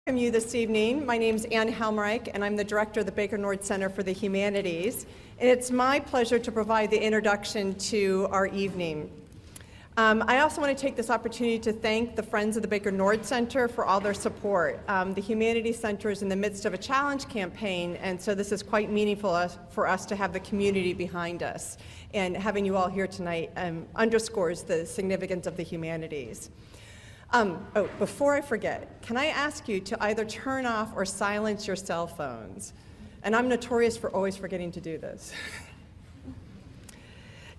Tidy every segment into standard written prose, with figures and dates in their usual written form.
Welcome you this evening. My name is Ann Helmreich, and I'm the director of the Baker Nord Center for the Humanities. And it's my pleasure to provide the introduction to our evening. I also want to take this opportunity to thank the Friends of the Baker Nord Center for all their support. The Humanities Center is in the midst of a challenge campaign, and so this is quite meaningful for us to have the community behind us. And having you all here tonight underscores the significance of the humanities. Before I forget, can I ask you to either turn off or silence your cell phones? And I'm notorious for always forgetting to do this.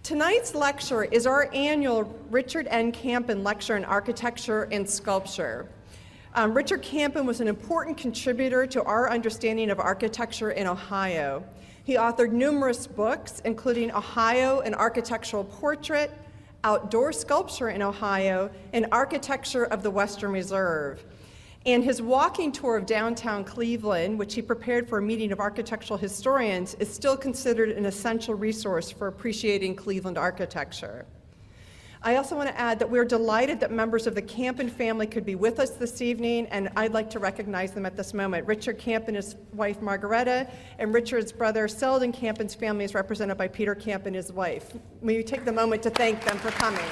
Tonight's lecture is our annual Richard N. Campen Lecture in Architecture and Sculpture. Richard Campen was an important contributor to our understanding of architecture in Ohio. He authored numerous books, including Ohio, an Architectural Portrait, Outdoor Sculpture in Ohio, and Architecture of the Western Reserve. And his walking tour of downtown Cleveland, which he prepared for a meeting of architectural historians, is still considered an essential resource for appreciating Cleveland architecture. I also want to add that we're delighted that members of the Campen family could be with us this evening, and I'd like to recognize them at this moment. Richard Campen, his wife Margaretta, and Richard's brother Selden Campen's family is represented by Peter Campen, his wife. Will you take the moment to thank them for coming?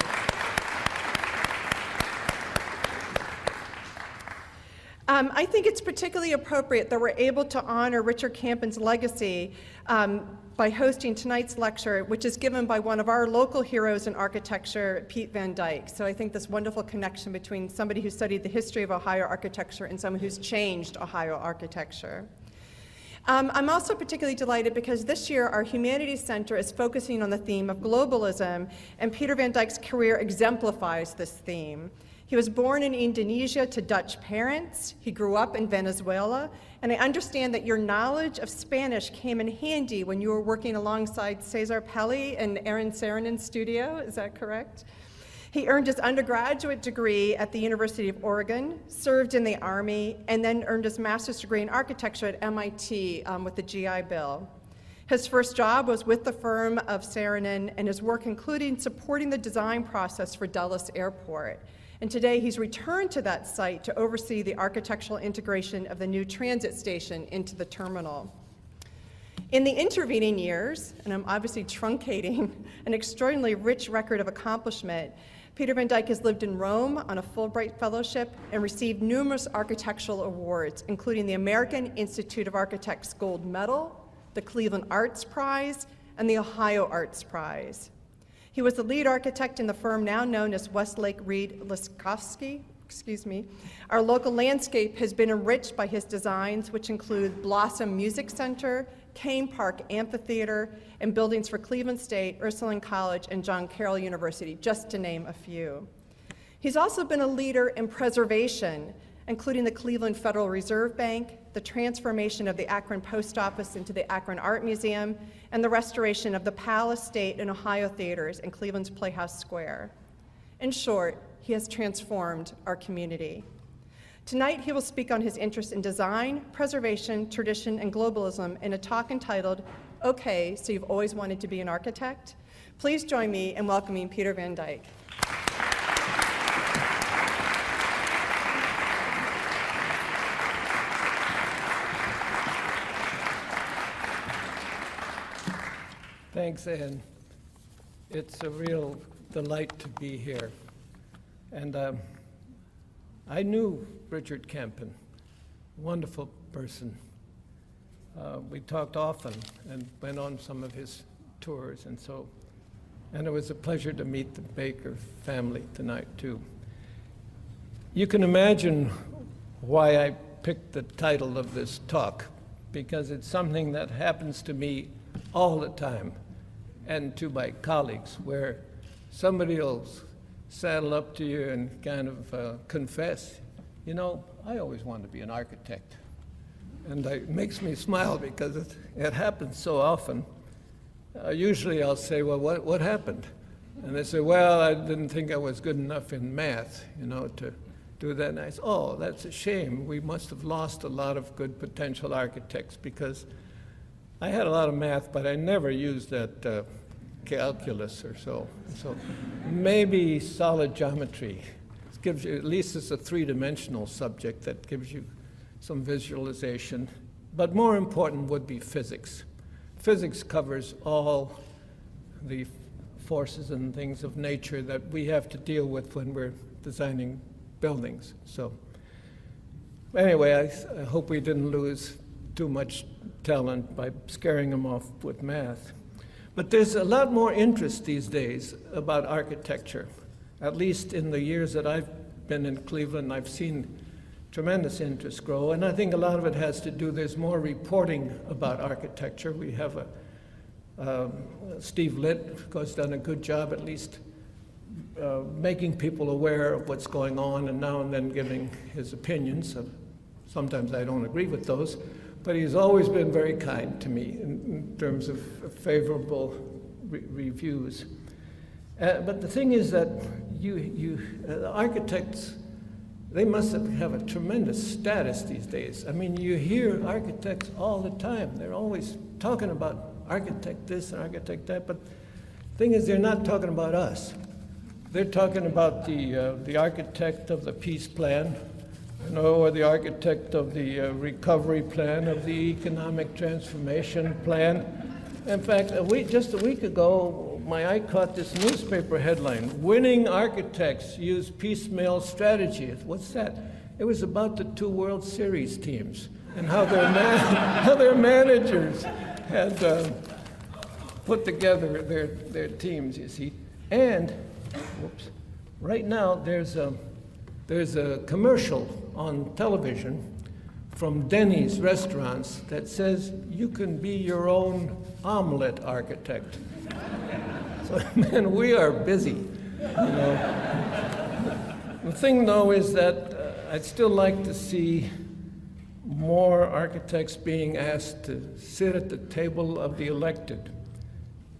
I think it's particularly appropriate that we're able to honor Richard Campen's legacy by hosting tonight's lecture, which is given by one of our local heroes in architecture, Pete Van Dijk. So I think this wonderful connection between somebody who studied the history of Ohio architecture and someone who's changed Ohio architecture. I'm also particularly delighted because this year our Humanities Center is focusing on the theme of globalism, and Peter Van Dijk's career exemplifies this theme. He was born in Indonesia to Dutch parents. He grew up in Venezuela, and I understand that your knowledge of Spanish came in handy when you were working alongside Cesar Pelli in Aaron Saarinen's studio. Is that correct? He earned his undergraduate degree at the University of Oregon, served in the Army, and then earned his master's degree in architecture at MIT with the GI Bill. His first job was with the firm of Saarinen, and his work including supporting the design process for Dulles Airport. And today he's returned to that site to oversee the architectural integration of the new transit station into the terminal. In the intervening years, and I'm obviously truncating an extraordinarily rich record of accomplishment, Peter Van Dijk has lived in Rome on a Fulbright Fellowship and received numerous architectural awards, including the American Institute of Architects Gold Medal, the Cleveland Arts Prize, and the Ohio Arts Prize. He was the lead architect in the firm now known as Westlake Reed Liskowski. Our local landscape has been enriched by his designs, which include Blossom Music Center, Kane Park Amphitheater, and buildings for Cleveland State, Ursuline College, and John Carroll University, just to name a few. He's also been a leader in preservation, including the Cleveland Federal Reserve Bank, the transformation of the Akron Post Office into the Akron Art Museum, and the restoration of the Palace, State, and Ohio theaters in Cleveland's Playhouse Square. In short, he has transformed our community. Tonight, he will speak on his interest in design, preservation, tradition, and globalism in a talk entitled, "Okay, so you've always wanted to be an architect?" Please join me in welcoming Peter Van Dijk. Thanks, Ann. It's a real delight to be here. And I knew Richard Campen, wonderful person. We talked often and went on some of his tours, and it was a pleasure to meet the Baker family tonight, too. You can imagine why I picked the title of this talk, because it's something that happens to me all the time, and to my colleagues, where somebody will saddle up to you and kind of confess, you know, I always wanted to be an architect. And it makes me smile because it happens so often. Usually I'll say, well, what happened? And they say, well, I didn't think I was good enough in math, to do that. And I say, oh, that's a shame. We must have lost a lot of good potential architects, because I had a lot of math, but I never used that calculus or so. So maybe solid geometry gives you, at least it's a three-dimensional subject that gives you some visualization. But more important would be physics. Physics covers all the forces and things of nature that we have to deal with when we're designing buildings. So anyway, I hope we didn't lose too much talent by scaring them off with math. But there's a lot more interest these days about architecture. At least in the years that I've been in Cleveland, I've seen tremendous interest grow, and I think a lot of it has to do, there's more reporting about architecture. We have Steve Litt, of course, done a good job at least making people aware of what's going on and now and then giving his opinions. Sometimes I don't agree with those, but he's always been very kind to me in terms of favorable reviews. But the thing is that architects, they must have a tremendous status these days. I mean, you hear architects all the time. They're always talking about architect this and architect that, but the thing is they're not talking about us. They're talking about the architect of the peace plan, or the architect of the recovery plan, of the economic transformation plan. In fact, just a week ago, my eye caught this newspaper headline, "Winning Architects Use Piecemeal Strategy." What's that? It was about the 2 World Series teams and how their managers had put together their teams, you see. And, right now there's a commercial on television from Denny's restaurants that says you can be your own omelet architect. So, man, we are busy, you know. The thing, though, is that I'd still like to see more architects being asked to sit at the table of the elected,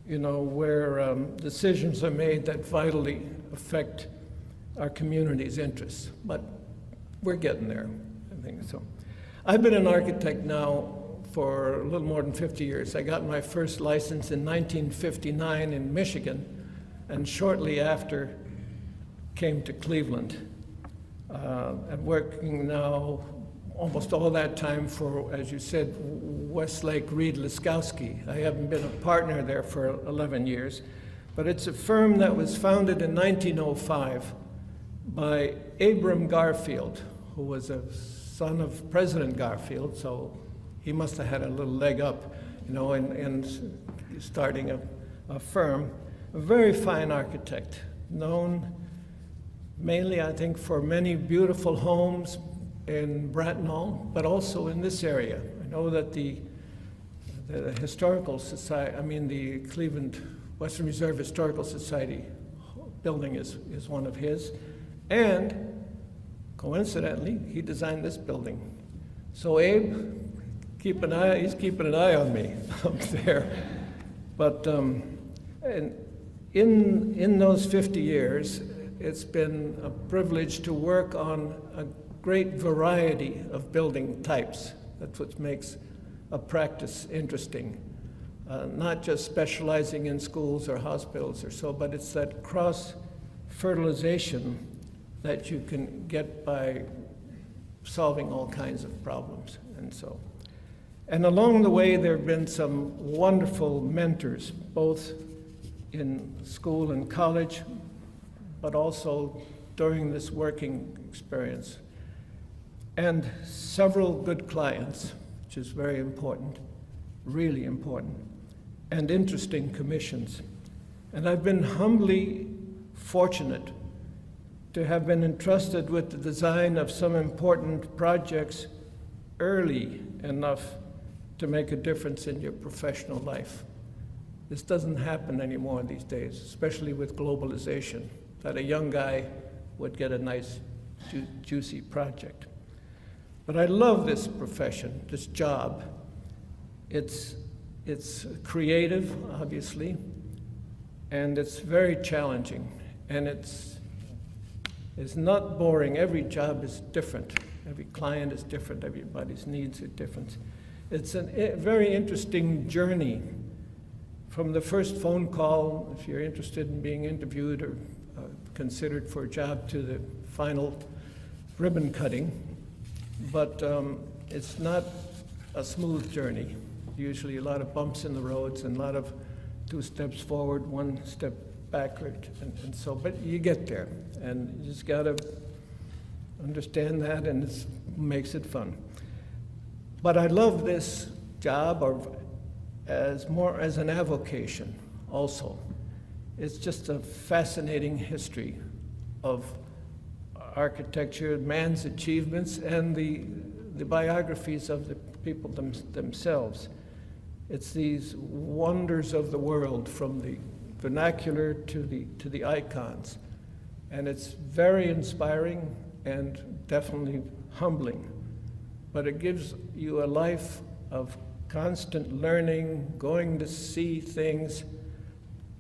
you know, where decisions are made that vitally affect our community's interests. But we're getting there, I think so. I've been an architect now for a little more than 50 years. I got my first license in 1959 in Michigan, and shortly after came to Cleveland. I'm working now almost all that time for, as you said, Westlake Reed Laskowski. I haven't been a partner there for 11 years, but it's a firm that was founded in 1905 by Abram Garfield, who was a son of President Garfield, so he must have had a little leg up, you know, in starting a firm. A very fine architect, known mainly, I think, for many beautiful homes in Bracknell, but also in this area. I know that the Historical Society, I mean the Cleveland Western Reserve Historical Society building is one of his, and coincidentally, he designed this building. So Abe, he's keeping an eye on me up there. But in those 50 years, it's been a privilege to work on a great variety of building types. That's what makes a practice interesting. Not just specializing in schools or hospitals or so, but it's that cross-fertilization that you can get by solving all kinds of problems. And along the way, there have been some wonderful mentors, both in school and college, but also during this working experience. And several good clients, which is very important, really important, and interesting commissions. And I've been humbly fortunate to have been entrusted with the design of some important projects early enough to make a difference in your professional life. This doesn't happen anymore these days, especially with globalization, that a young guy would get a nice, juicy project. But I love this profession, this job. It's creative, obviously, and it's very challenging, and it's not boring. Every job is different. Every client is different. Everybody's needs are different. It's a very interesting journey from the first phone call, if you're interested in being interviewed or considered for a job, to the final ribbon cutting. but it's not a smooth journey. Usually a lot of bumps in the roads and a lot of 2 steps forward, 1 step backward, and so, but you get there, and you just gotta understand that, and it makes it fun. But I love this job as more as an avocation also. It's just a fascinating history of architecture, man's achievements, and the biographies of the people themselves. It's these wonders of the world, from the vernacular to the icons. And it's very inspiring and definitely humbling. But it gives you a life of constant learning, going to see things,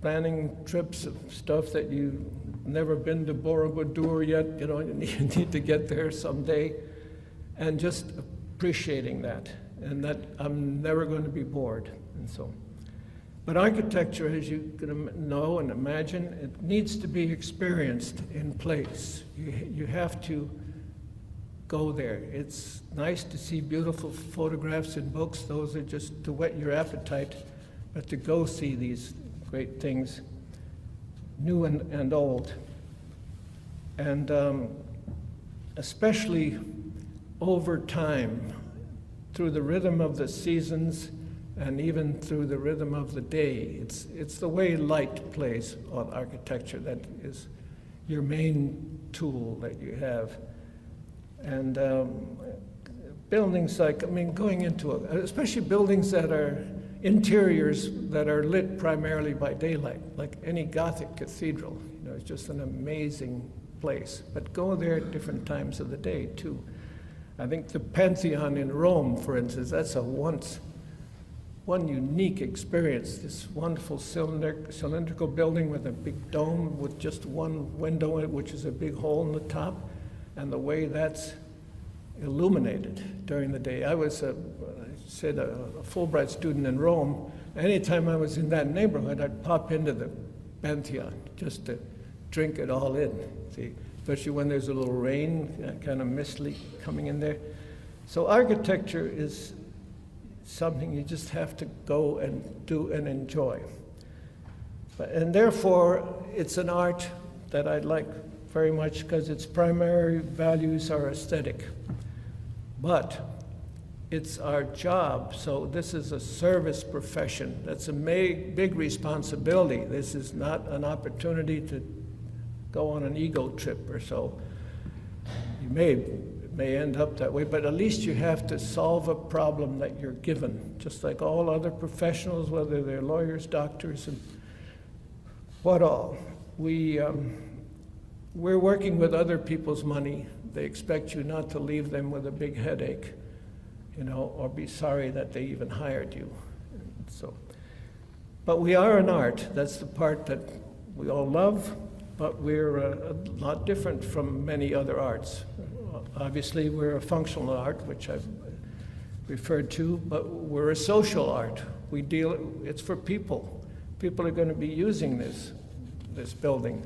planning trips of stuff that you've never been to Borobudur yet, you know, you need to get there someday, and just appreciating that, and that I'm never going to be bored, and so. But architecture, as you can know and imagine, it needs to be experienced in place. You have to go there. It's nice to see beautiful photographs in books. Those are just to whet your appetite, but to go see these great things, new and old. And especially over time, through the rhythm of the seasons and even through the rhythm of the day. It's the way light plays on architecture that is your main tool that you have. And buildings like, I mean, going into, especially buildings that are interiors that are lit primarily by daylight, like any Gothic cathedral, you know, it's just an amazing place. But go there at different times of the day, too. I think the Pantheon in Rome, for instance, that's one unique experience, this wonderful cylindrical building with a big dome with just one window in it, which is a big hole in the top, and the way that's illuminated during the day. I was, a Fulbright student in Rome. Anytime I was in that neighborhood, I'd pop into the Pantheon just to drink it all in, see, especially when there's a little rain, kind of mistily coming in there. So architecture is something you just have to go and do and enjoy. And therefore, it's an art that I like very much because its primary values are aesthetic. But it's our job, so this is a service profession. That's a big responsibility. This is not an opportunity to go on an ego trip or so. You may end up that way, but at least you have to solve a problem that you're given, just like all other professionals, whether they're lawyers, doctors, and what all. We're working with other people's money. They expect you not to leave them with a big headache, you know, or be sorry that they even hired you. So, but we are an art. That's the part that we all love, but we're a lot different from many other arts. Obviously, we're a functional art, which I've referred to, but we're a social art. It's for people. People are going to be using this building.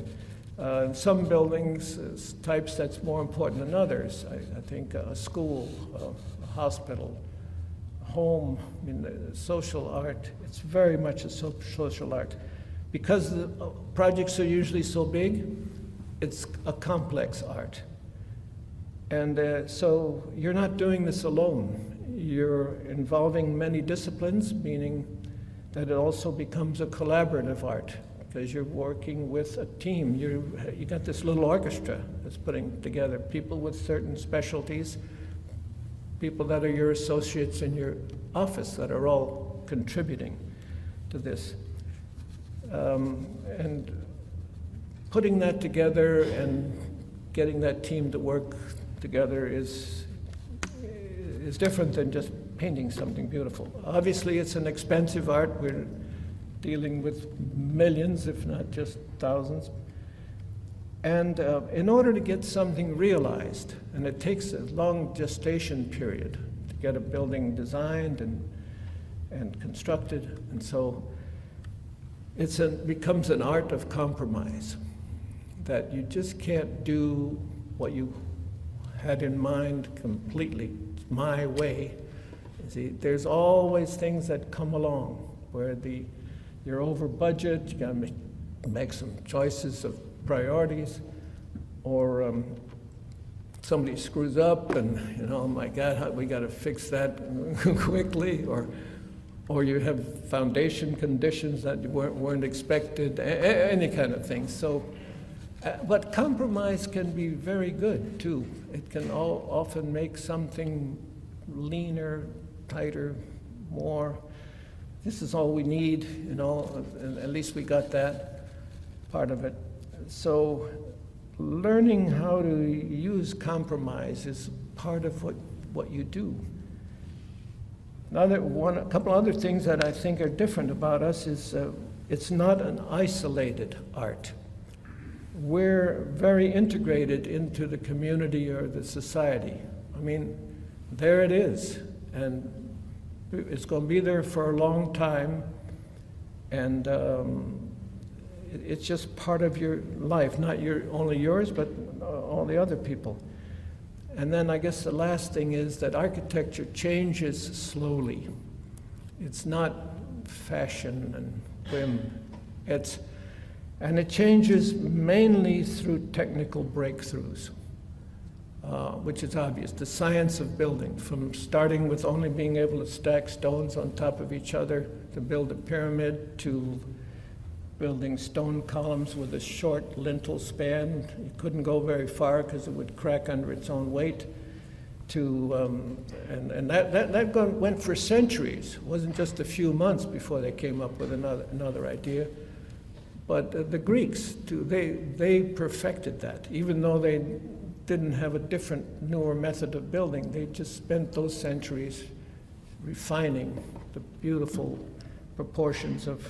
Some buildings, types that's more important than others. I think a school, a hospital, a home, I mean, the social art, it's very much a social art. Because the projects are usually so big, it's a complex art. And so you're not doing this alone. You're involving many disciplines, meaning that it also becomes a collaborative art, because you're working with a team. You got this little orchestra that's putting together people with certain specialties, people that are your associates in your office that are all contributing to this. And putting that together and getting that team to work together is different than just painting something beautiful. Obviously, it's an expensive art. We're dealing with millions, if not just thousands. And in order to get something realized, and it takes a long gestation period to get a building designed and constructed, and so it becomes an art of compromise, that you just can't do what you had in mind completely my way. You see, there's always things that come along where you're over budget, you gotta make some choices of priorities, or somebody screws up and, oh my God, we gotta fix that quickly, or you have foundation conditions that weren't expected, any kind of thing. So, but compromise can be very good too. It can often make something leaner, tighter, more. This is all we need, and at least we got that part of it. So learning how to use compromise is part of what you do. A couple other things that I think are different about us is it's not an isolated art. We're very integrated into the community or the society. I mean, there it is, and it's going to be there for a long time, and it's just part of your life, not only yours, but all the other people. And then I guess the last thing is that architecture changes slowly. It's not fashion and whim. And it changes mainly through technical breakthroughs, which is obvious. The science of building, from starting with only being able to stack stones on top of each other to build a pyramid, to building stone columns with a short lintel span. You couldn't go very far because it would crack under its own weight. And that went for centuries. It wasn't just a few months before they came up with another idea. But the Greeks, too, they perfected that. Even though they didn't have a different, newer method of building, they just spent those centuries refining the beautiful proportions of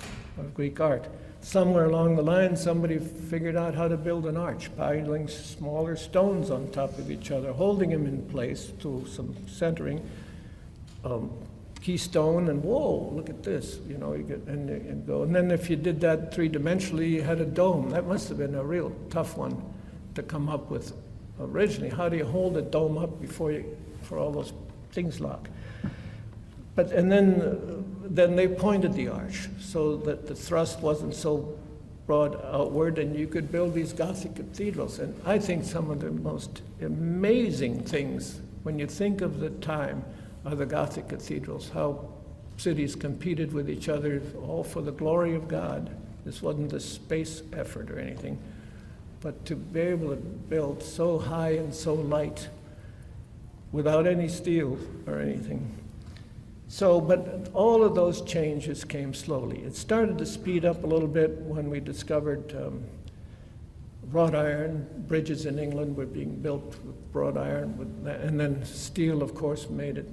Greek art. Somewhere along the line, somebody figured out how to build an arch, piling smaller stones on top of each other, holding them in place to some centering, keystone, and whoa, look at this, you get, and go. And then if you did that three-dimensionally, you had a dome. That must have been a real tough one to come up with originally. How do you hold a dome up before all those things lock? And then they pointed the arch so that the thrust wasn't so broad outward, and you could build these Gothic cathedrals. And I think some of the most amazing things, when you think of the time, are the Gothic cathedrals, how cities competed with each other, all for the glory of God. This wasn't a space effort or anything. But to be able to build so high and so light without any steel or anything. So, but all of those changes came slowly. It started to speed up a little bit when we discovered wrought iron. Bridges in England were being built with wrought iron, and then steel, of course, made it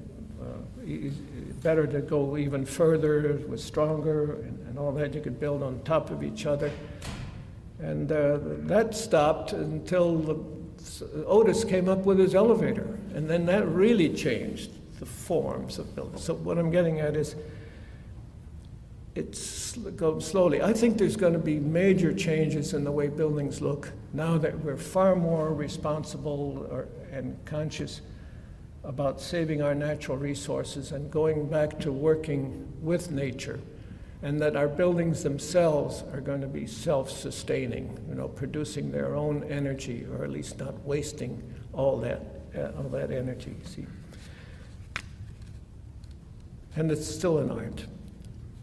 better to go even further. It was stronger, and all that. You could build on top of each other. And that stopped until Otis came up with his elevator, and then that really changed the forms of buildings. So what I'm getting at is it's going slowly. I think there's going to be major changes in the way buildings look now that we're far more responsible and conscious about saving our natural resources and going back to working with nature, and that our buildings themselves are going to be self-sustaining, producing their own energy, or at least not wasting all that energy. See. And it's still an art.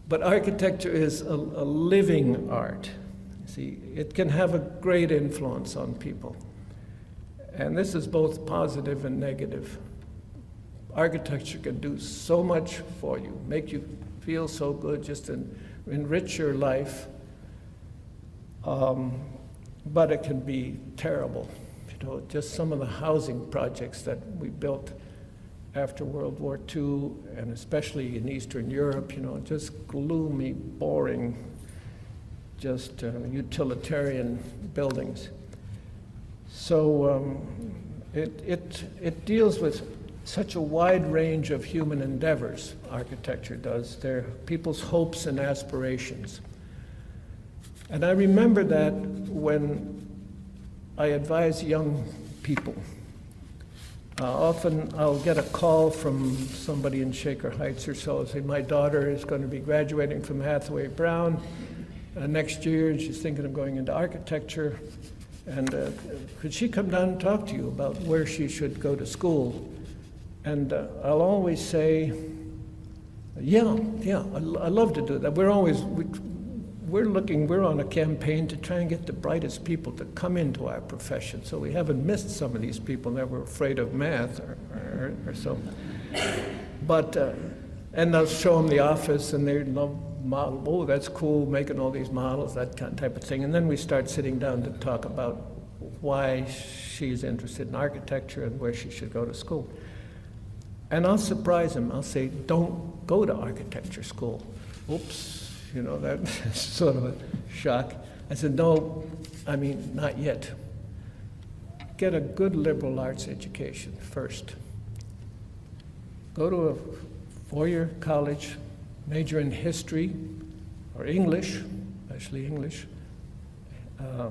But architecture is a living art. See, it can have a great influence on people. And this is both positive and negative. Architecture can do so much for you, make you feel so good, just enrich your life. But it can be terrible. Just some of the housing projects that we built after World War II, and especially in Eastern Europe, just gloomy, boring, just utilitarian buildings. So it deals with such a wide range of human endeavors, architecture does. They're people's hopes and aspirations. And I remember that when I advise young people. Often I'll get a call from somebody in Shaker Heights or so, say, my daughter is going to be graduating from Hathaway Brown next year, and she's thinking of going into architecture, and could she come down and talk to you about where she should go to school? And I'll always say, yeah, I love to do that. We're on a campaign to try and get the brightest people to come into our profession, so we haven't missed some of these people that were afraid of math or so. But, and I'll show them the office, and they love model. Oh, that's cool, making all these models, that kind of type of thing. And then we start sitting down to talk about why she's interested in architecture and where she should go to school. And I'll surprise them. I'll say, don't go to architecture school. Oops, you know, that's sort of a shock. I said, no, I mean, not yet. Get a good liberal arts education first. Go to a four-year college, major in history or English, especially English,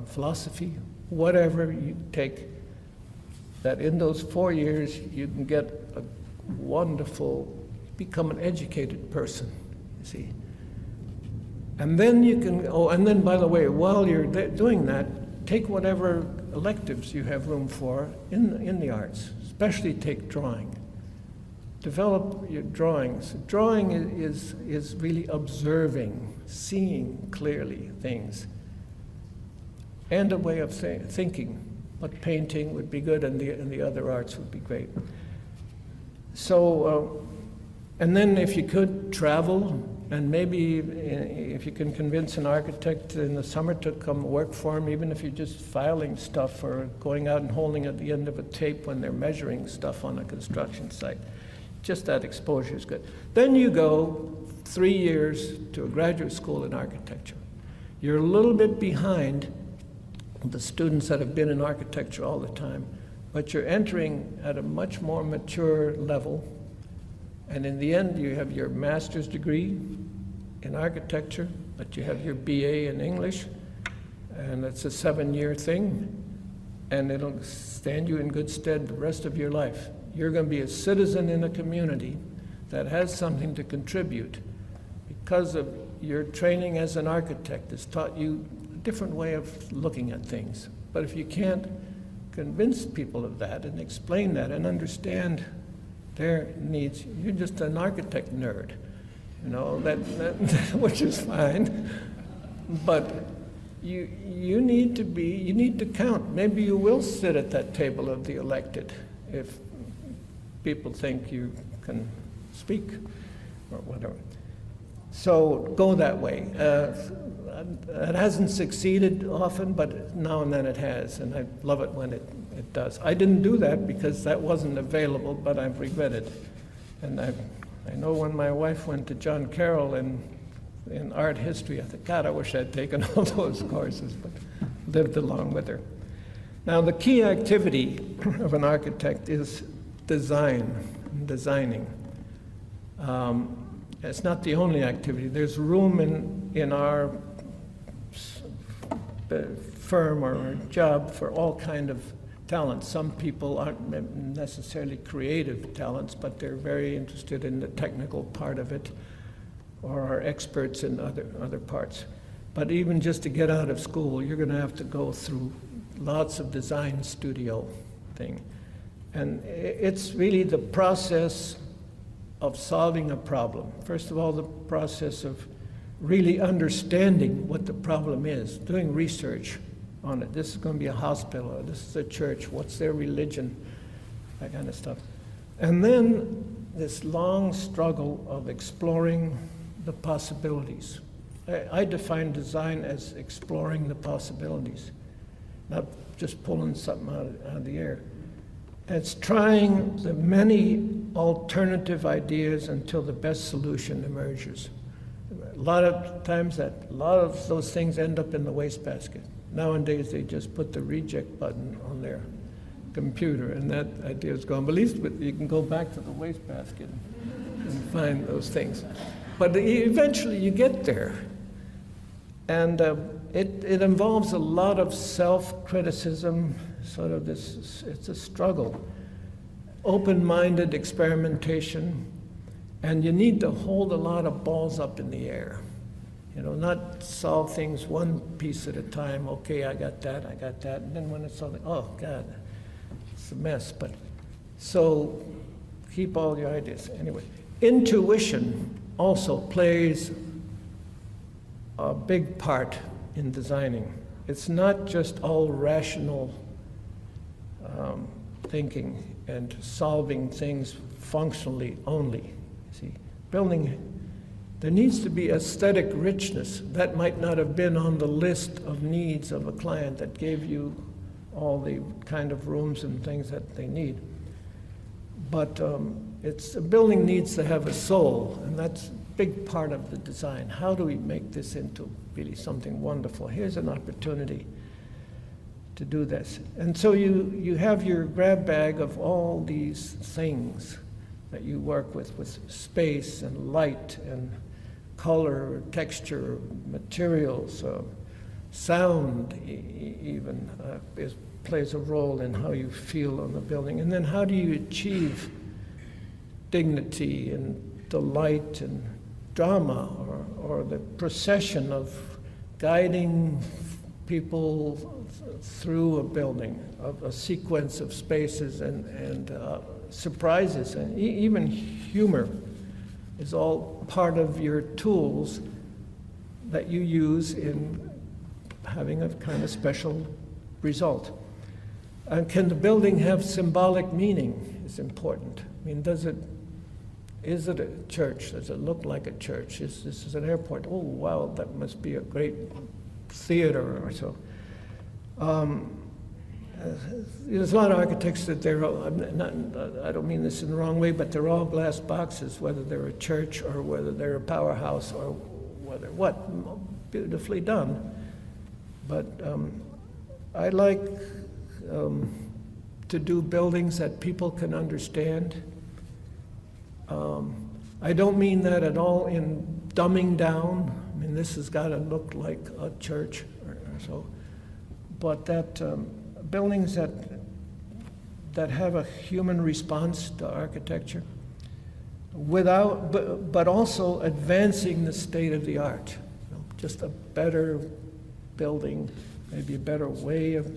philosophy, whatever you take, that in those 4 years you can get a wonderful, become an educated person, you see. And then you can, oh, and then by the way, while you're doing that, take whatever electives you have room for in the arts, especially take drawing. Develop your drawings. Drawing is really observing, seeing clearly things, and a way of thinking. But painting would be good, and the other arts would be great. So, and then if you could travel, and maybe if you can convince an architect in the summer to come work for him, even if you're just filing stuff or going out and holding at the end of a tape when they're measuring stuff on a construction site. Just that exposure is good. Then you go 3 years to a graduate school in architecture. You're a little bit behind the students that have been in architecture all the time, but you're entering at a much more mature level. And in the end, you have your master's degree in architecture, but you have your BA in English, and it's a 7-year thing, and it'll stand you in good stead the rest of your life. You're going to be a citizen in a community that has something to contribute because of your training as an architect has taught you a different way of looking at things. But if you can't convince people of that and explain that and understand their needs, you're just an architect nerd, you know, that which is fine. But you need to count. Maybe you will sit at that table of the elected if people think you can speak or whatever. So go that way. It hasn't succeeded often, but now and then it has, and I love it when it does. I didn't do that because that wasn't available, but I've regretted. And I know when my wife went to John Carroll in art history, I thought, God, I wish I'd taken all those courses, but lived along with her. Now, the key activity of an architect is designing. It's not the only activity. There's room in our firm or job for all kind of talents. Some people aren't necessarily creative talents, but they're very interested in the technical part of it, or are experts in other parts. But even just to get out of school, you're going to have to go through lots of design studio thing. And it's really the process of solving a problem. First of all, the process of really understanding what the problem is, doing research on it. This is going to be a hospital, this is a church, what's their religion, that kind of stuff. And then this long struggle of exploring the possibilities. I define design as exploring the possibilities, not just pulling something out of the air. It's trying the many alternative ideas until the best solution emerges. A lot of times a lot of those things end up in the wastebasket. Nowadays they just put the reject button on their computer and that idea is gone. But at least you can go back to the wastebasket and find those things. But eventually you get there. And it involves a lot of self-criticism, sort of this, it's a struggle. open-minded experimentation, and you need to hold a lot of balls up in the air. You know, not solve things one piece at a time. Okay, I got that, and then when it's something, oh God, it's a mess. But so keep all your ideas. Anyway, intuition also plays a big part in designing. It's not just all rational thinking and solving things functionally only. See, building, there needs to be aesthetic richness. That might not have been on the list of needs of a client that gave you all the kind of rooms and things that they need. But a building needs to have a soul, and that's a big part of the design. How do we make this into really something wonderful? Here's an opportunity to do this. And so you have your grab bag of all these things that you work with space and light and color, texture, materials, sound even plays a role in how you feel on the building. And then how do you achieve dignity and delight and drama, or the procession of guiding people through a building, of a sequence of spaces and surprises, and even humor is all part of your tools that you use in having a kind of special result. And can the building have symbolic meaning is important. I mean, is it a church? Does it look like a church? This is an airport. Oh, wow, that must be a great theater or so. There's a lot of architects that I don't mean this in the wrong way, but they're all glass boxes, whether they're a church or whether they're a powerhouse or whether what. Beautifully done. But I like to do buildings that people can understand. I don't mean that at all in dumbing down. I mean, this has got to look like a church or so. But that buildings that have a human response to architecture, but also advancing the state of the art. You know, just a better building, maybe a better way of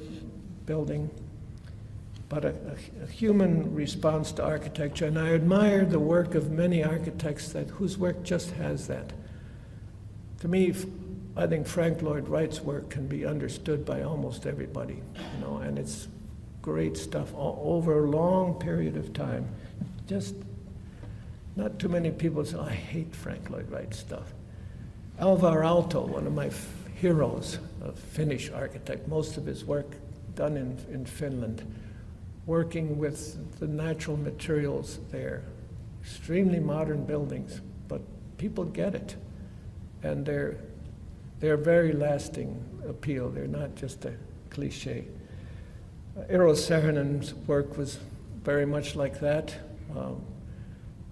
building, but a human response to architecture. And I admire the work of many architects whose work just has that. To me, I think Frank Lloyd Wright's work can be understood by almost everybody, you know, and it's great stuff over a long period of time. Just not too many people say, I hate Frank Lloyd Wright's stuff. Alvar Aalto, one of my heroes, a Finnish architect, most of his work done in Finland, working with the natural materials there. Extremely modern buildings, but people get it. And they're very lasting appeal. They're not just a cliche. Eero Saarinen's work was very much like that.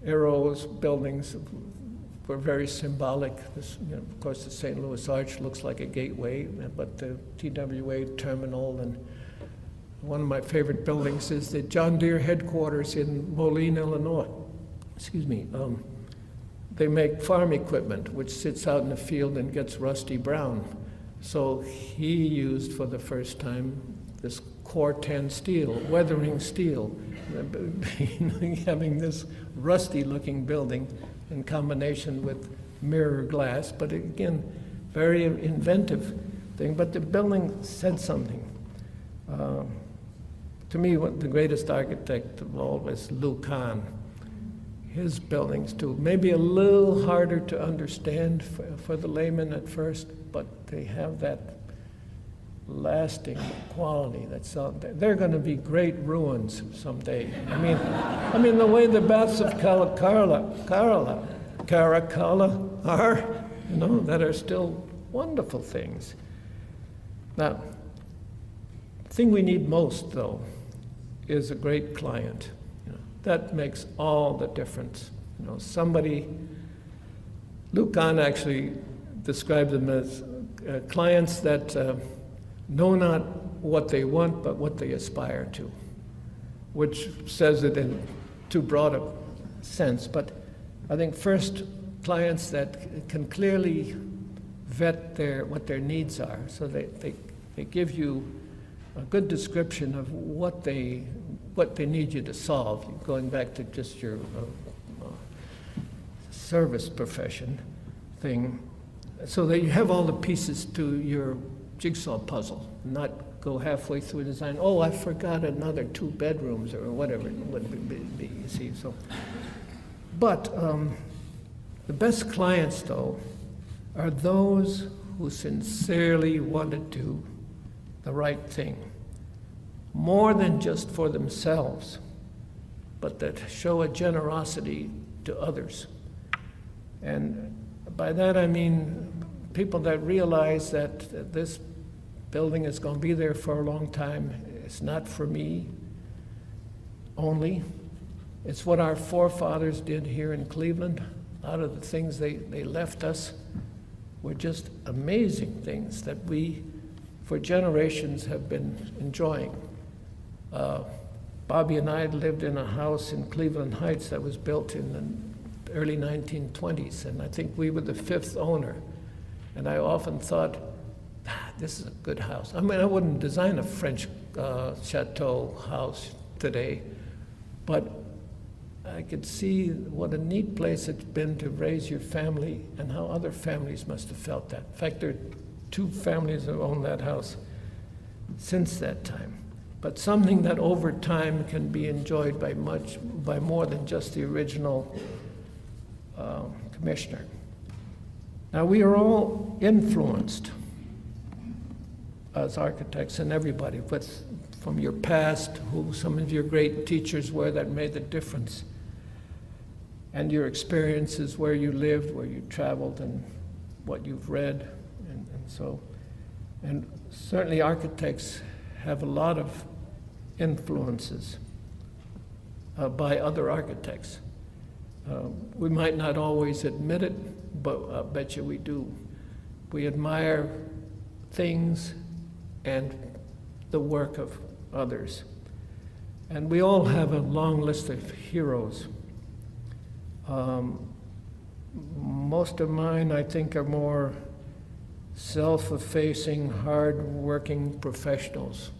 Eero's buildings were very symbolic. Of course, the St. Louis Arch looks like a gateway, but the TWA terminal, and one of my favorite buildings is the John Deere headquarters in Moline, Illinois. Excuse me. They make farm equipment, which sits out in the field and gets rusty brown. So he used for the first time this Core 10 steel, weathering steel, having this rusty-looking building in combination with mirror glass, but again, very inventive thing. But the building said something. To me, the greatest architect of all was Lou Kahn. His buildings too, maybe a little harder to understand for the layman at first, but they have that lasting quality that's out there. They're going to be great ruins someday. I mean the way the baths of Caracalla are, you know, that are still wonderful things. Now, the thing we need most, though, is a great client. That makes all the difference. You know, Lou Kahn actually described them as clients that know not what they want, but what they aspire to. which says it in too broad a sense. But I think first, clients that can clearly vet what their needs are, so they give you a good description of what they need you to solve, going back to just your service profession thing, so that you have all the pieces to your jigsaw puzzle, not go halfway through design, oh, I forgot another 2 bedrooms or whatever it would be, you see. So, but the best clients, though, are those who sincerely want to do the right thing, more than just for themselves, but that show a generosity to others. And by that I mean people that realize that this building is going to be there for a long time. It's not for me only. It's what our forefathers did here in Cleveland. A lot of the things they left us were just amazing things that we, for generations, have been enjoying. Bobby and I lived in a house in Cleveland Heights that was built in the early 1920s, and I think we were the 5th owner. And I often thought, this is a good house. I mean, I wouldn't design a French chateau house today, but I could see what a neat place it's been to raise your family and how other families must have felt that. In fact, there are 2 families that own that house since that time. But something that over time can be enjoyed by more than just the original commissioner. Now, we are all influenced as architects, and everybody, from your past, who some of your great teachers were that made the difference, and your experiences, where you lived, where you traveled, and what you've read, and so. And certainly architects have a lot of influences by other architects. We might not always admit it, but I bet you we do. We admire things and the work of others. And we all have a long list of heroes. Most of mine, I think, are more self-effacing, hard-working professionals.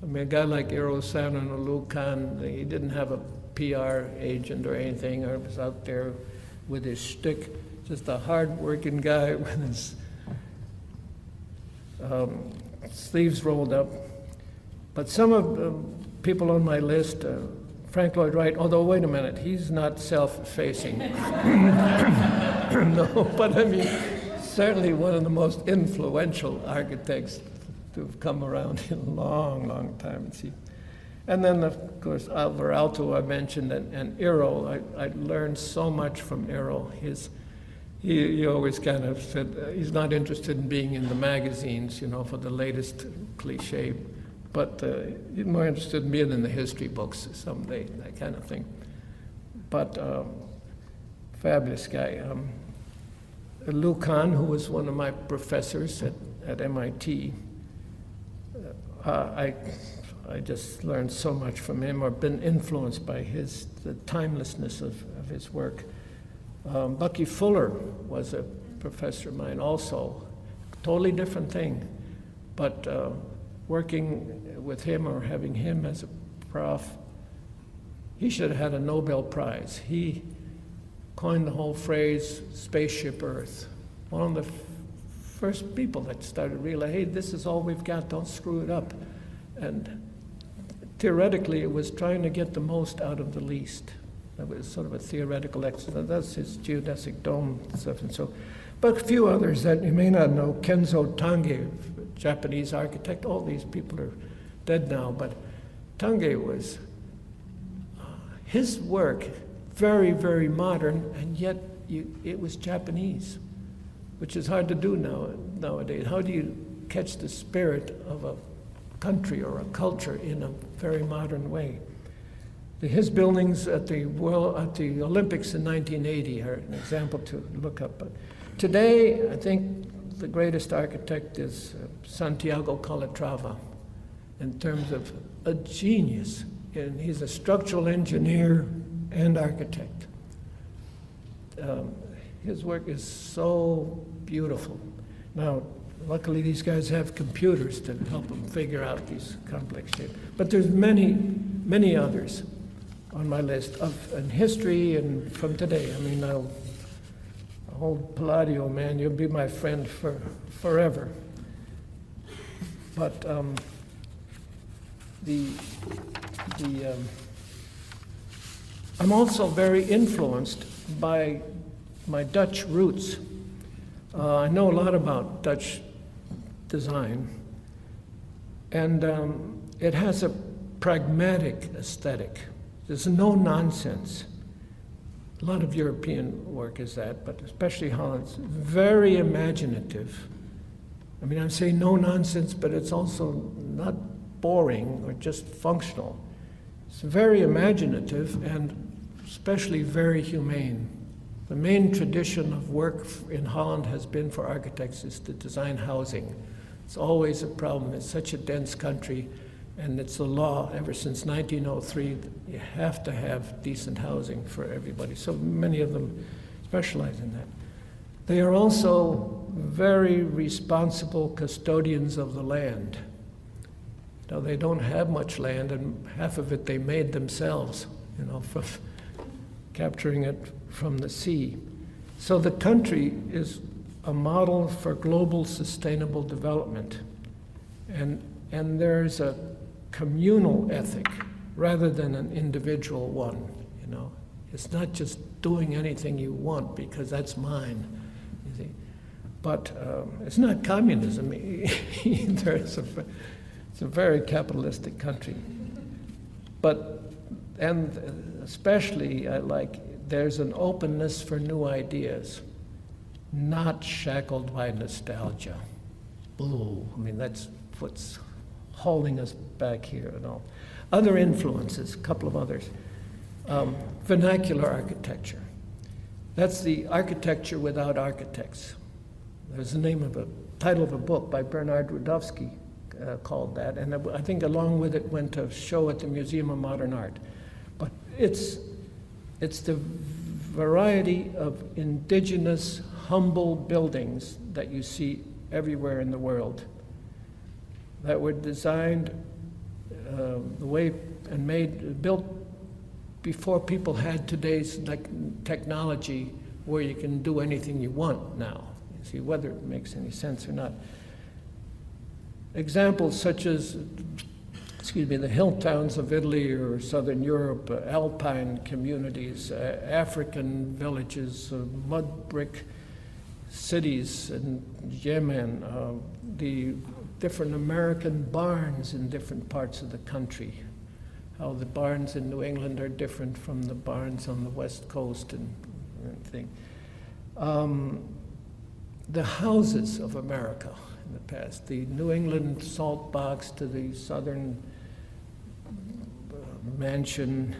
I mean, a guy like Eero-san and Olu Khan, he didn't have a PR agent or anything, or was out there with his shtick, just a hard-working guy with his sleeves rolled up. But some of the people on my list, Frank Lloyd Wright, although wait a minute, he's not self-effacing. No, but I mean, certainly one of the most influential architects to have come around in a long, long time. And then, of course, Alvarado I mentioned, and Eero. I learned so much from Eero. He always kind of said he's not interested in being in the magazines, for the latest cliche, but he's more interested in being in the history books someday, that kind of thing. But fabulous guy. Olu Khan, who was one of my professors at MIT, I just learned so much from him, or been influenced by the timelessness of his work. Bucky Fuller was a professor of mine also, totally different thing, but working with him or having him as a prof, he should have had a Nobel Prize. He coined the whole phrase, spaceship Earth. One of the first people that started realizing, hey, this is all we've got, don't screw it up. And theoretically, it was trying to get the most out of the least. That was sort of a theoretical exercise. That's his geodesic dome stuff and so. But a few others that you may not know, Kenzo Tange, Japanese architect, all these people are dead now, but Tange was, his work, very, very modern, and yet it was Japanese, which is hard to do nowadays. How do you catch the spirit of a country or a culture in a very modern way? His buildings at the Olympics in 1980 are an example to look up. But today, I think the greatest architect is Santiago Calatrava, in terms of a genius and he's a structural engineer and architect. His work is so beautiful. Now, luckily these guys have computers to help them figure out these complex shapes. But there's many, many others on my list in history and from today. I mean, I'll hold Palladio, man, you'll be my friend for forever. But I'm also very influenced by my Dutch roots. I know a lot about Dutch design, and it has a pragmatic aesthetic. There's no nonsense. A lot of European work is that, but especially Holland's very imaginative. I mean, I'm saying no nonsense, but it's also not boring or just functional. It's very imaginative and especially very humane. The main tradition of work in Holland has been for architects is to design housing. It's always a problem. It's such a dense country, and it's the law ever since 1903 that you have to have decent housing for everybody. So many of them specialize in that. They are also very responsible custodians of the land. You know, they don't have much land, and half of it they made themselves, you know, from capturing it from the sea. So the country is a model for global sustainable development. And there's a communal ethic rather than an individual one, you know. It's not just doing anything you want because that's mine, you see. But it's not communism either. It's a very capitalistic country. And especially there's an openness for new ideas, not shackled by nostalgia. Ooh, I mean, that's what's holding us back here and all. Other influences, a couple of others. Vernacular architecture. That's the architecture without architects. There's the title of a book by Bernard Rudowski called that, and I think along with it went to show at the Museum of Modern Art. But it's the variety of indigenous, humble buildings that you see everywhere in the world that were designed the way and built before people had today's technology where you can do anything you want now. You see, whether it makes any sense or not. Examples such as, the hill towns of Italy or Southern Europe, alpine communities, African villages, mud brick cities in Yemen, the different American barns in different parts of the country, how the barns in New England are different from the barns on the West Coast and everything. The houses of America in the past, the New England salt box to the southern mansion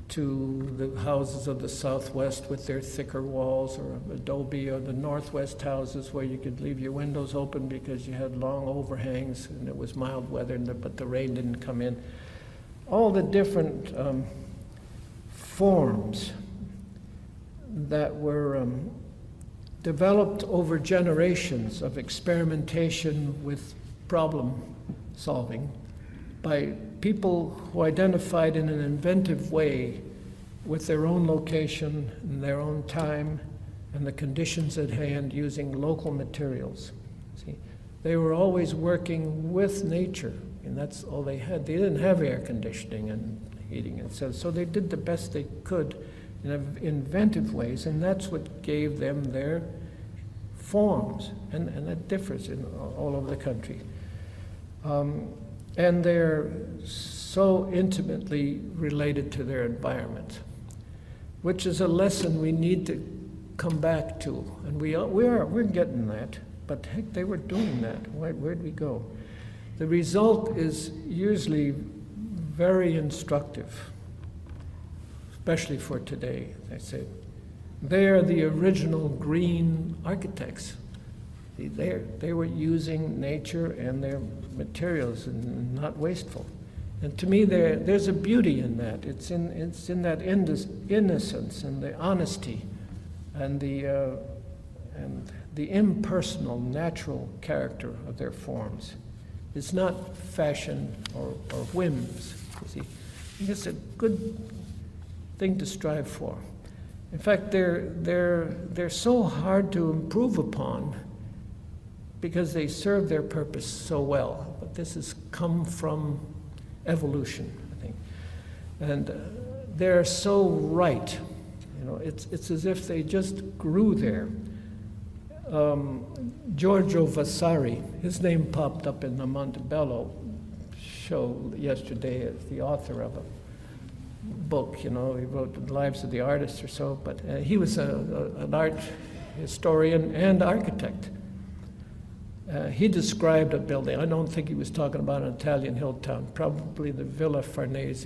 to the houses of the Southwest with their thicker walls, or adobe, or the Northwest houses where you could leave your windows open because you had long overhangs and it was mild weather, but the rain didn't come in. All the different forms that were developed over generations of experimentation with problem solving by people who identified in an inventive way with their own location and their own time and the conditions at hand using local materials. See, they were always working with nature, and that's all they had. They didn't have air conditioning and heating, and so they did the best they could in inventive ways, and that's what gave them their forms, and that differs in all over the country. And they're so intimately related to their environment, which is a lesson we need to come back to. And we're getting that, but heck, they were doing that. Where'd we go? The result is usually very instructive, especially for today, I say. They are the original green architects. They were using nature and their materials and not wasteful. And to me, there's a beauty in that. It's in that innocence and the honesty and the impersonal, natural character of their forms. It's not fashion or whims, you see. It's a good thing to strive for. In fact, they're so hard to improve upon because they serve their purpose so well. But this has come from evolution, I think. And they're so right. You know, it's as if they just grew there. Giorgio Vasari, his name popped up in the Montebello show yesterday as the author of a book. You know, he wrote The Lives of the Artists or so, but he was an art historian and architect. He described a building. I don't think he was talking about an Italian hill town, probably the Villa Farnese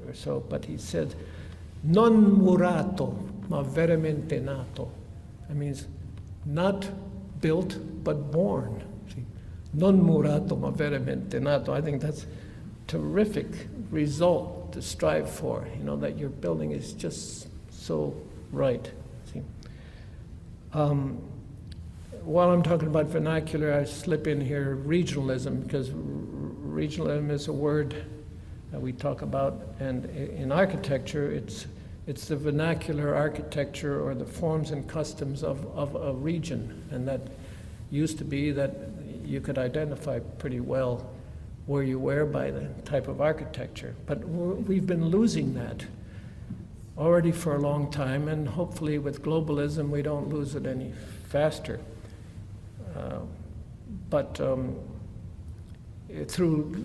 or so, but he said, non murato, ma veramente nato. That means not built, but born. See? Non murato, ma veramente nato. I think that's a terrific result to strive for, you know, that your building is just so right. See? While I'm talking about vernacular, I slip in here regionalism, because regionalism is a word that we talk about, and in architecture, it's the vernacular architecture or the forms and customs of a region, and that used to be that you could identify pretty well where you were by the type of architecture. But we've been losing that already for a long time, and hopefully with globalism we don't lose it any faster. But through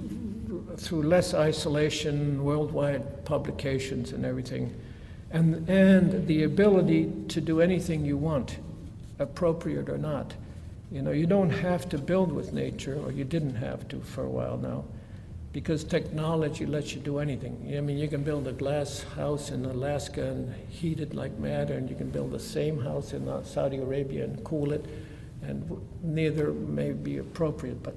less isolation, worldwide publications and everything, and the ability to do anything you want, appropriate or not. You know, you don't have to build with nature, or you didn't have to for a while now, because technology lets you do anything. I mean, you can build a glass house in Alaska and heat it like mad, and you can build the same house in Saudi Arabia and cool it, and neither may be appropriate, but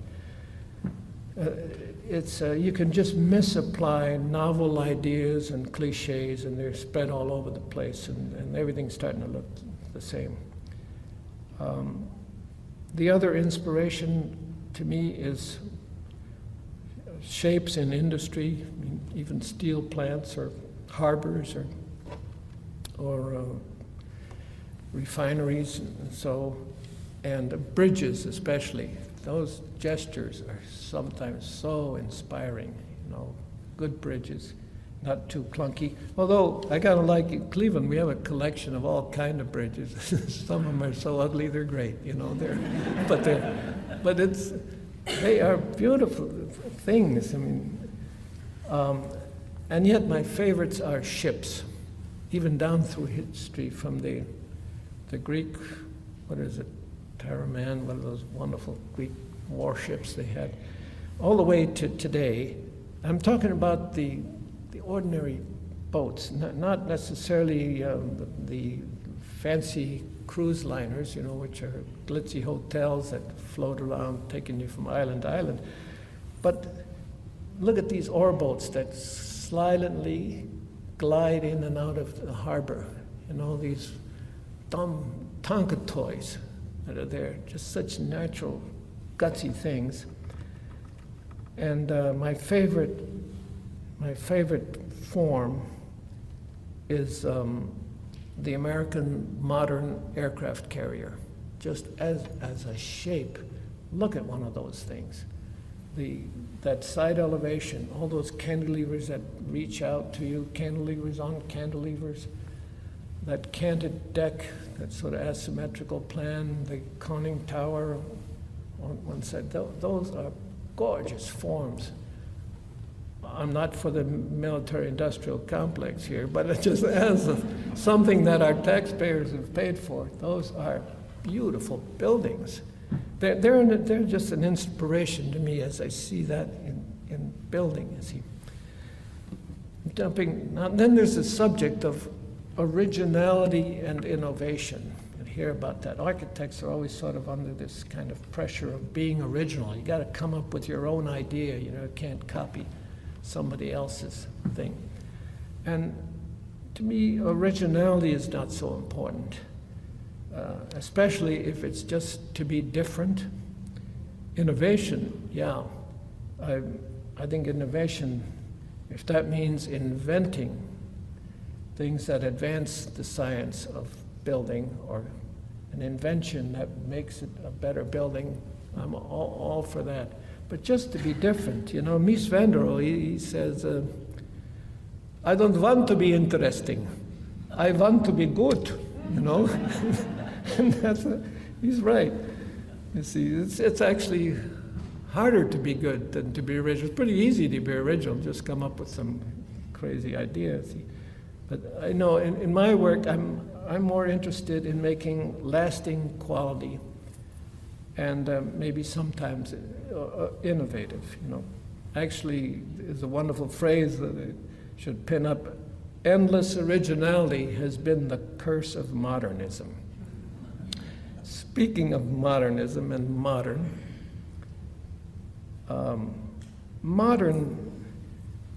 you can just misapply novel ideas and cliches, and they're spread all over the place, and everything's starting to look the same. The other inspiration to me is shapes in industry, I mean, even steel plants or harbors or refineries, and bridges especially. Those gestures are sometimes so inspiring, you know, good bridges, not too clunky. Although, I gotta like in Cleveland, we have a collection of all kind of bridges. Some of them are so ugly, they're great, you know, they are beautiful things, I mean. And yet my favorites are ships, even down through history, from the Greek, what is it, Taraman, one of those wonderful Greek warships they had, all the way to today. I'm talking about the ordinary boats, not necessarily the fancy cruise liners, you know, which are glitzy hotels that float around taking you from island to island. But look at these oar boats that silently glide in and out of the harbor, you know, these dumb Tonka toys that are there, just such natural, gutsy things. And my favorite form is the American modern aircraft carrier. Just as a shape, look at one of those things. That side elevation, all those cantilevers that reach out to you, cantilevers on cantilevers, that canted deck, that sort of asymmetrical plan, the conning tower on one side, those are gorgeous forms. I'm not for the military-industrial complex here, but it just as something that our taxpayers have paid for. Those are beautiful buildings. They're just an inspiration to me as I see that in building. You see, now, then there's the subject of originality and innovation. You hear about that. Architects are always sort of under this kind of pressure of being original. You got to come up with your own idea. You know, can't copy somebody else's thing. And to me, originality is not so important, especially if it's just to be different. Innovation, yeah. I think innovation, if that means inventing things that advance the science of building, or an invention that makes it a better building, I'm all for that. But just to be different, you know, Mies van der Rohe, he says, I don't want to be interesting, I want to be good, you know? And he's right. You see, it's actually harder to be good than to be original. It's pretty easy to be original, just come up with some crazy idea. See? But I know in my work, I'm more interested in making lasting quality, and maybe sometimes innovative, you know. Actually, there's a wonderful phrase that I should pin up. Endless originality has been the curse of modernism. Speaking of modernism and modern, modern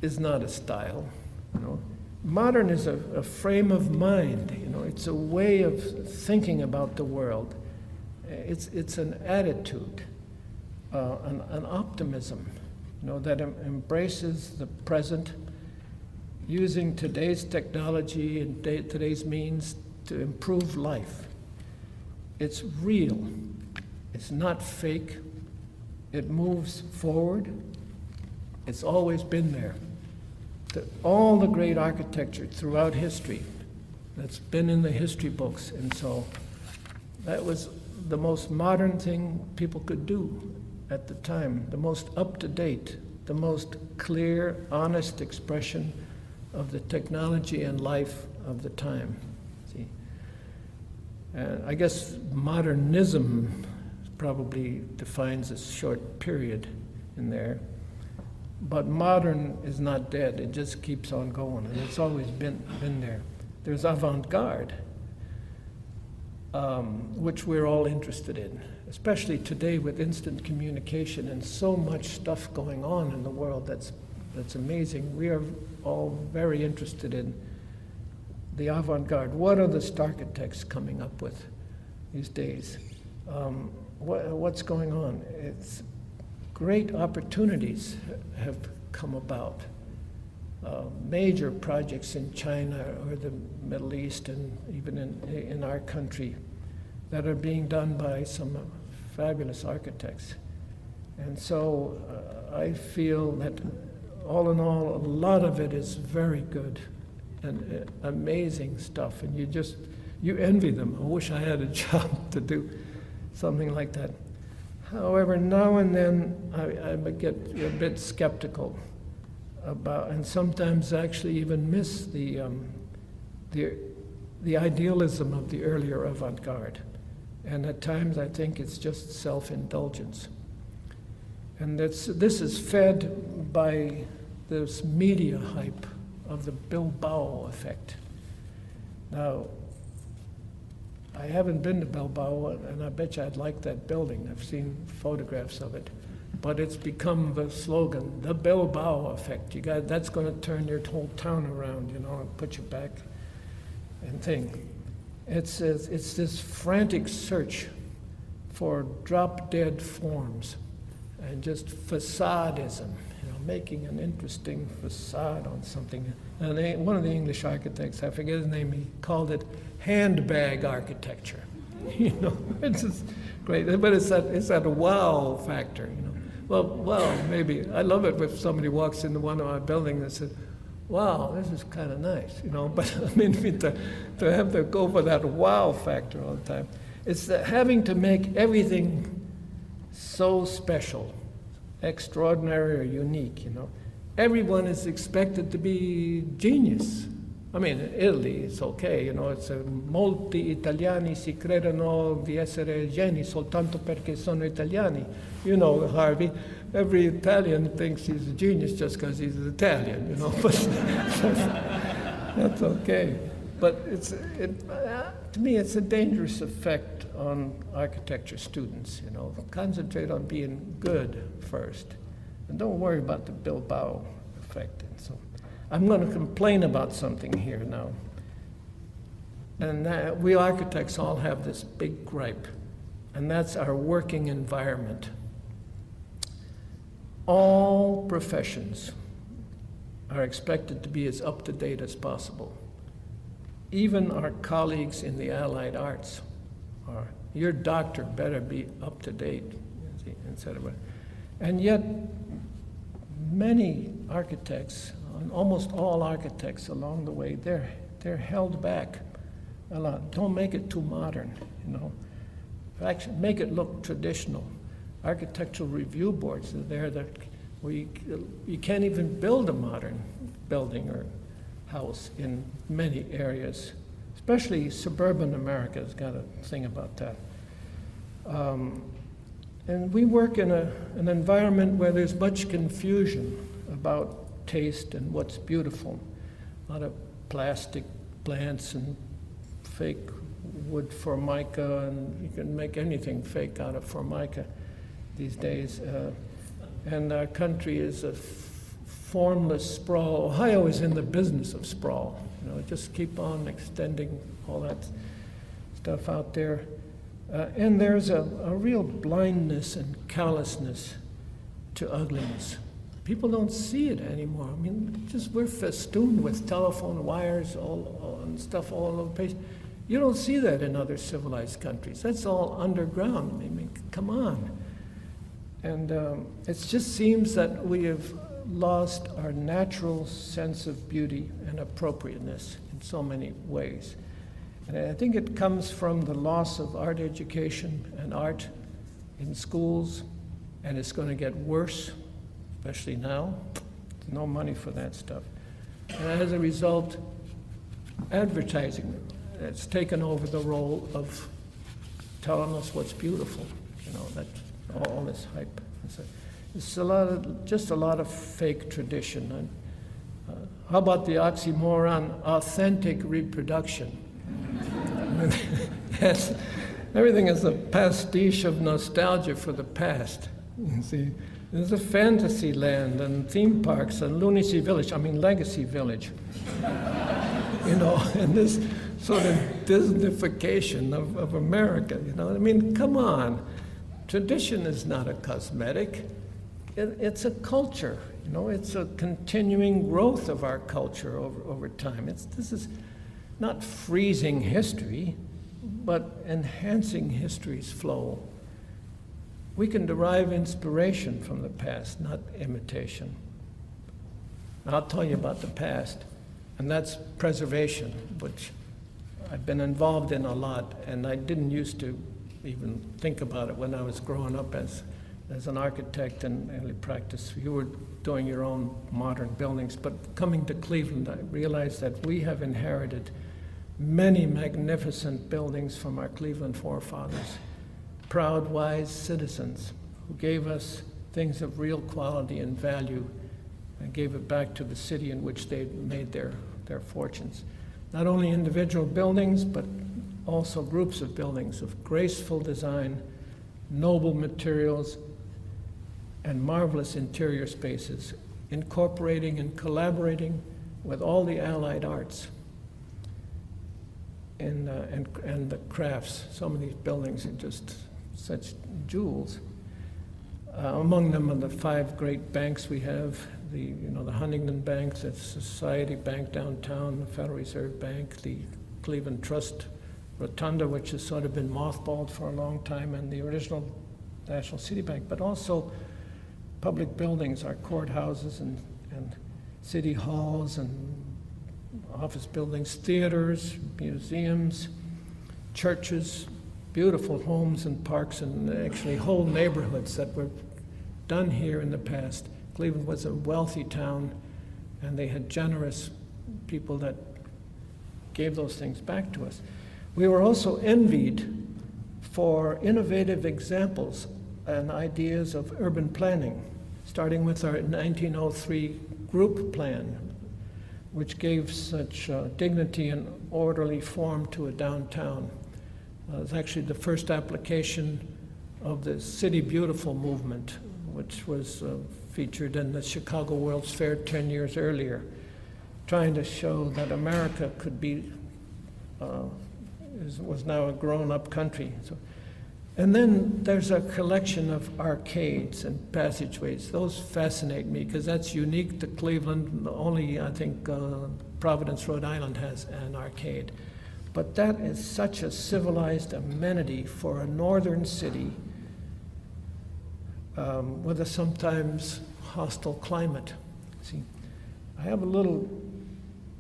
is not a style, you know. Modern is a frame of mind, you know. It's a way of thinking about the world. It's an attitude, an optimism, you know, that embraces the present, using today's technology and today's means to improve life. It's real. It's not fake. It moves forward. It's always been there. All the great architecture throughout history that's been in the history books, and so that was the most modern thing people could do at the time, the most up-to-date, the most clear, honest expression of the technology and life of the time. See? And I guess modernism probably defines a short period in there, but modern is not dead. It just keeps on going, and it's always been there. There's avant-garde, which we're all interested in, especially today with instant communication and so much stuff going on in the world that's amazing. We are all very interested in the avant-garde. What are the architects coming up with these days? What's going on? It's great opportunities have come about. Major projects in China or the Middle East and even in our country that are being done by some fabulous architects. And so I feel that all in all, a lot of it is very good and amazing stuff, and you envy them. I wish I had a job to do something like that. However, now and then I get a bit skeptical about, and sometimes actually even miss the idealism of the earlier avant-garde. And at times I think it's just self-indulgence. And this is fed by this media hype of the Bilbao effect. Now, I haven't been to Bilbao, and I bet you I'd like that building. I've seen photographs of it. But it's become the slogan, the Bilbao effect. That's going to turn your whole town around, you know, and put you back and thing. It's this frantic search for drop-dead forms and just facadism, you know, making an interesting facade on something. And one of the English architects, I forget his name, he called it handbag architecture. You know, it's just great, but it's that wow factor, you know. Well, maybe I love it if somebody walks into one of our buildings and says, "Wow, this is kind of nice," you know. But I mean, to have to go for that wow factor all the time, it's having to make everything so special, extraordinary, or unique, you know. Everyone is expected to be genius. I mean, in Italy, it's okay, you know, it's molti italiani si credono di essere geni soltanto perché sono italiani. You know, Harvey, every Italian thinks he's a genius just because he's Italian, you know, but that's okay. But to me, it's a dangerous effect on architecture students, you know. Concentrate on being good first, and don't worry about the Bilbao effect. affected. So I'm going to complain about something here now. And we architects all have this big gripe, and that's our working environment. All professions are expected to be as up-to-date as possible. Even our colleagues in the allied arts are. Your doctor better be up-to-date, etc. And yet, many architects, almost all architects along the way, they're held back a lot. Don't make it too modern, you know. Actually, make it look traditional. Architectural review boards are there that you can't even build a modern building or house in many areas, especially suburban America has got a thing about that. And we work in an environment where there's much confusion about taste and what's beautiful. A lot of plastic plants and fake wood formica, and you can make anything fake out of formica these days. And our country is a formless sprawl. Ohio is in the business of sprawl. You know, just keep on extending all that stuff out there. And there's a real blindness and callousness to ugliness. People don't see it anymore. I mean, just we're festooned with telephone wires and stuff all over the place. You don't see that in other civilized countries. That's all underground. I mean, come on. And it just seems that we have lost our natural sense of beauty and appropriateness in so many ways. And I think it comes from the loss of art education and art in schools, and it's going to get worse, especially now. There's no money for that stuff. And as a result, advertising has taken over the role of telling us what's beautiful. You know, that's all this hype. It's just a lot of fake tradition. And how about the oxymoron, authentic reproduction? Yes, everything is a pastiche of nostalgia for the past. You see, there's a fantasy land and theme parks and Lunacy Village, Legacy Village. You know, and this sort of Disneyfication of America, you know. I mean, come on. Tradition is not a cosmetic. It's a culture, you know. It's a continuing growth of our culture over time. This is not freezing history, but enhancing history's flow. We can derive inspiration from the past, not imitation. Now, I'll tell you about the past, and that's preservation, which I've been involved in a lot, and I didn't used to even think about it when I was growing up as an architect and early practice. You were doing your own modern buildings, but coming to Cleveland, I realized that we have inherited many magnificent buildings from our Cleveland forefathers, proud, wise citizens who gave us things of real quality and value and gave it back to the city in which they made their fortunes. Not only individual buildings, but also groups of buildings of graceful design, noble materials, and marvelous interior spaces, incorporating and collaborating with all the allied arts and the crafts. Some of these buildings are just such jewels. Among them are the 5 great banks we have, the Huntington Bank, the Society Bank downtown, the Federal Reserve Bank, the Cleveland Trust Rotunda, which has sort of been mothballed for a long time, and the original National City Bank, but also public buildings, our courthouses and city halls and office buildings, theaters, museums, churches, beautiful homes and parks, and actually whole neighborhoods that were done here in the past. Cleveland was a wealthy town, and they had generous people that gave those things back to us. We were also envied for innovative examples and ideas of urban planning, starting with our 1903 group plan, which gave such dignity and orderly form to a downtown. It was actually the first application of the City Beautiful movement, which was featured in the Chicago World's Fair 10 years earlier, trying to show that America could be, was now a grown-up country. So, and then there's a collection of arcades and passageways. Those fascinate me because that's unique to Cleveland. Only, I think, Providence, Rhode Island has an arcade. But that is such a civilized amenity for a northern city with a sometimes hostile climate. See, I have a little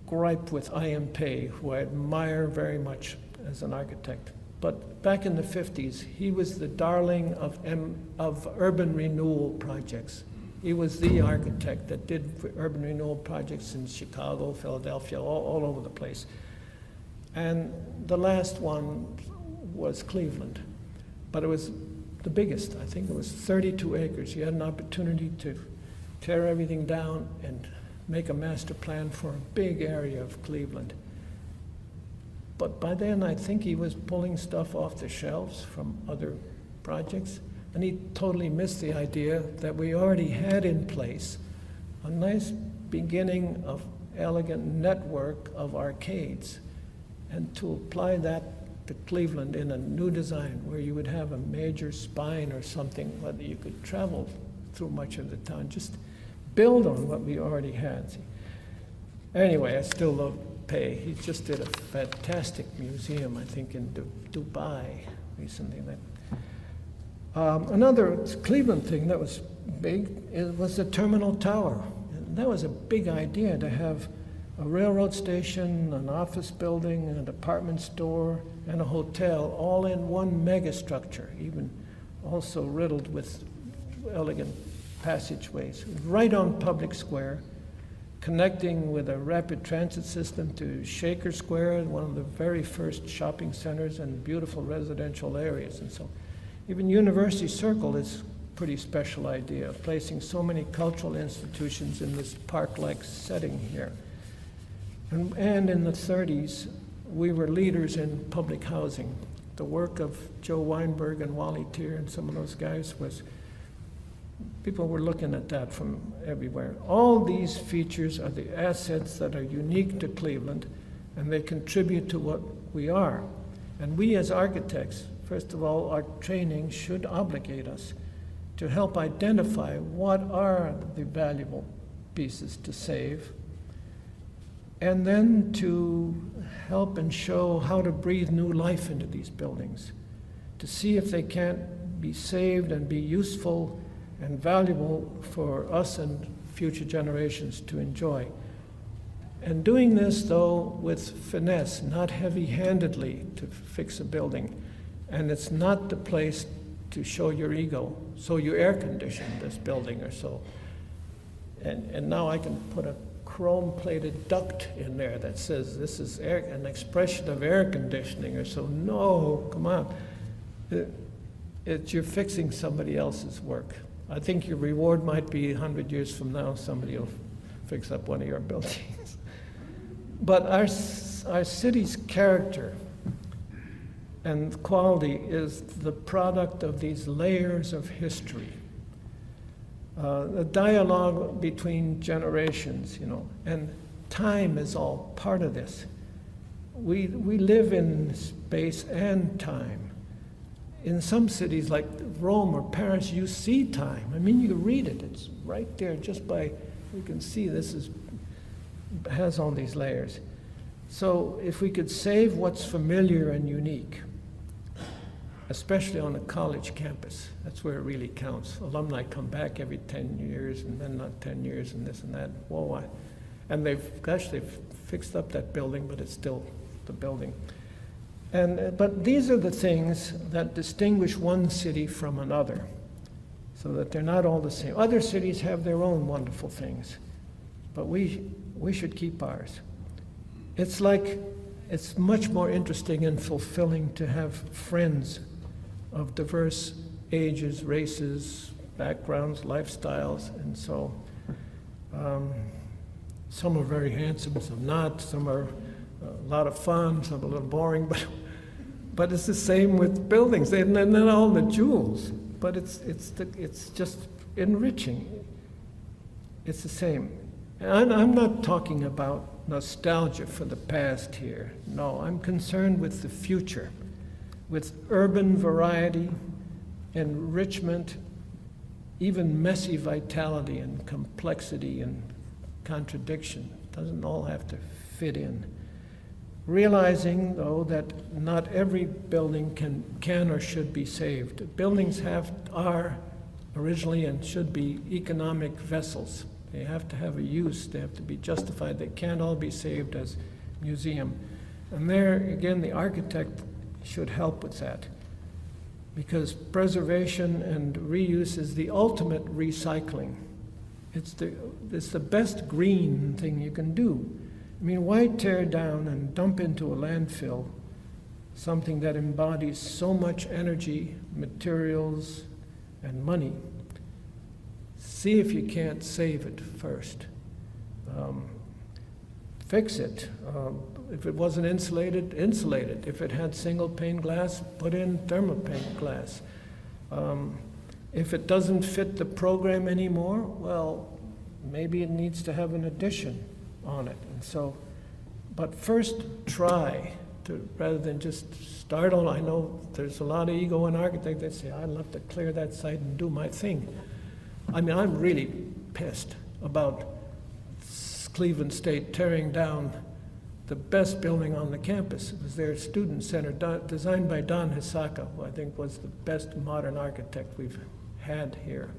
gripe with I.M. Pei, who I admire very much as an architect. But back in the 50s, he was the darling of urban renewal projects. He was the architect that did urban renewal projects in Chicago, Philadelphia, all over the place. And the last one was Cleveland, but it was the biggest. I think it was 32 acres. He had an opportunity to tear everything down and make a master plan for a big area of Cleveland. But by then, I think he was pulling stuff off the shelves from other projects, and he totally missed the idea that we already had in place a nice beginning of elegant network of arcades, and to apply that to Cleveland in a new design where you would have a major spine or something, whether you could travel through much of the town, just build on what we already had. See? Anyway, I still love Pei. He just did a fantastic museum, I think, in Dubai recently. Another Cleveland thing that was big was the Terminal Tower. And that was a big idea, to have a railroad station, an office building, a department store, and a hotel all in one megastructure, even also riddled with elegant passageways, right on Public Square, connecting with a rapid transit system to Shaker Square, one of the very first shopping centers and beautiful residential areas. And so even University Circle is a pretty special idea, placing so many cultural institutions in this park-like setting here. And in the 30s, we were leaders in public housing. The work of Joe Weinberg and Wally Tier and some of those guys was, people were looking at that from everywhere. All these features are the assets that are unique to Cleveland, and they contribute to what we are. And we as architects, first of all, our training should obligate us to help identify what are the valuable pieces to save, and then to help and show how to breathe new life into these buildings, to see if they can't be saved and be useful and valuable for us and future generations to enjoy. And doing this, though, with finesse, not heavy-handedly to fix a building. And it's not the place to show your ego, so you air condition this building or so. And now I can put a chrome-plated duct in there that says this is an expression of air conditioning or so. No, come on. You're fixing somebody else's work. I think your reward might be 100 years from now, somebody will fix up one of your buildings. But our city's character and quality is the product of these layers of history. The dialogue between generations, and time is all part of this. We live in space and time. In some cities like Rome or Paris, you see time. I mean, you read it. It's right there just by, you can see this has all these layers. So if we could save what's familiar and unique, especially on a college campus, that's where it really counts. Alumni come back every 10 years and then not 10 years and this and that. Whoa, and they've fixed up that building, but it's still the building. But these are the things that distinguish one city from another, so that they're not all the same. Other cities have their own wonderful things, but we should keep ours. It's much more interesting and fulfilling to have friends of diverse ages, races, backgrounds, lifestyles, and so some are very handsome, some not, some are a lot of fun, some a little boring, but it's the same with buildings. And then all the jewels. but it's just enriching. It's the same. And I'm not talking about nostalgia for the past here. No, I'm concerned with the future, with urban variety, enrichment, even messy vitality and complexity and contradiction. It doesn't all have to fit in. Realizing, though, that not every building can or should be saved. Buildings are originally and should be economic vessels. They have to have a use, they have to be justified. They can't all be saved as museum. And there, again, the architect should help with that, because preservation and reuse is the ultimate recycling. It's the best green thing you can do. I mean, why tear down and dump into a landfill something that embodies so much energy, materials, and money? See if you can't save it first. Fix it. If it wasn't insulated, insulate it. If it had single pane glass, put in thermopane glass. If it doesn't fit the program anymore, well, maybe it needs to have an addition on it. And so, but first try to, rather than just start on. I know there's a lot of ego in architects that say, I'd love to clear that site and do my thing. I mean, I'm really pissed about Cleveland State tearing down the best building on the campus. It was their student center, designed by Don Hisaka, who I think was the best modern architect we've had here.